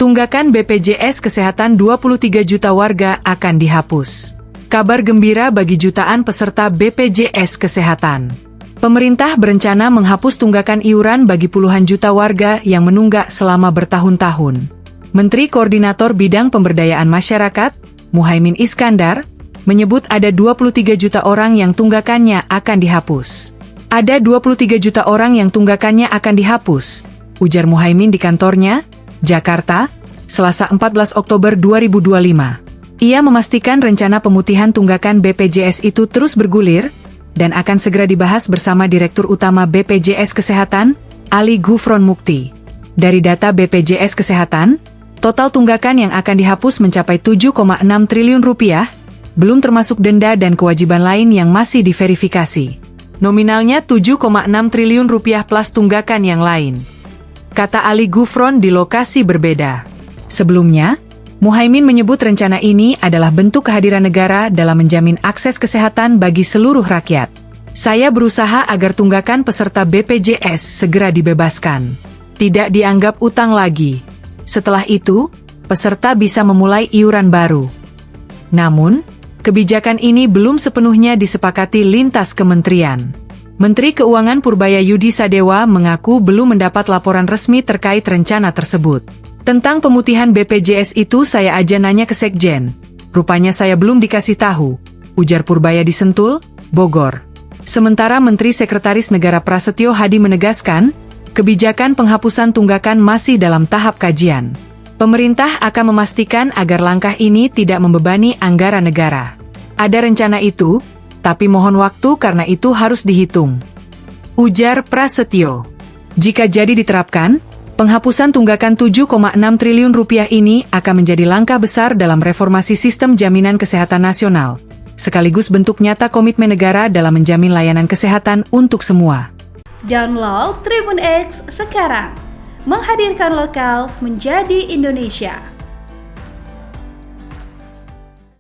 Tunggakan BPJS Kesehatan 23 juta warga akan dihapus. Kabar gembira bagi jutaan peserta BPJS Kesehatan. Pemerintah berencana menghapus tunggakan iuran bagi puluhan juta warga yang menunggak selama bertahun-tahun. Menteri Koordinator Bidang Pemberdayaan Masyarakat, Muhaimin Iskandar, menyebut ada 23 juta orang yang tunggakannya akan dihapus. Ada 23 juta orang yang tunggakannya akan dihapus, ujar Muhaimin di kantornya, Jakarta, Selasa 14 Oktober 2025. Ia memastikan rencana pemutihan tunggakan BPJS itu terus bergulir dan akan segera dibahas bersama Direktur Utama BPJS Kesehatan, Ali Gufron Mukti. Dari data BPJS Kesehatan, total tunggakan yang akan dihapus mencapai 7,6 triliun rupiah, belum termasuk denda dan kewajiban lain yang masih diverifikasi. Nominalnya 7,6 triliun rupiah plus tunggakan yang lain. Kata Ali Gufron di lokasi berbeda. Sebelumnya, Muhaimin menyebut rencana ini adalah bentuk kehadiran negara dalam menjamin akses kesehatan bagi seluruh rakyat. Saya berusaha agar tunggakan peserta BPJS segera dibebaskan. Tidak dianggap utang lagi. Setelah itu, peserta bisa memulai iuran baru. Namun, kebijakan ini belum sepenuhnya disepakati lintas kementerian. Menteri Keuangan Purbaya Yudi Sadewa mengaku belum mendapat laporan resmi terkait rencana tersebut. Tentang pemutihan BPJS itu saya aja nanya ke Sekjen. Rupanya saya belum dikasih tahu, ujar Purbaya di Sentul, Bogor. Sementara Menteri Sekretaris Negara Prasetyo Hadi menegaskan, kebijakan penghapusan tunggakan masih dalam tahap kajian. Pemerintah akan memastikan agar langkah ini tidak membebani anggaran negara. Ada rencana itu, tapi mohon waktu karena itu harus dihitung, ujar Prasetyo. Jika jadi diterapkan, penghapusan tunggakan 7,6 triliun rupiah ini akan menjadi langkah besar dalam reformasi sistem jaminan kesehatan nasional, sekaligus bentuk nyata komitmen negara dalam menjamin layanan kesehatan untuk semua. Download Tribun X sekarang, menghadirkan lokal menjadi Indonesia.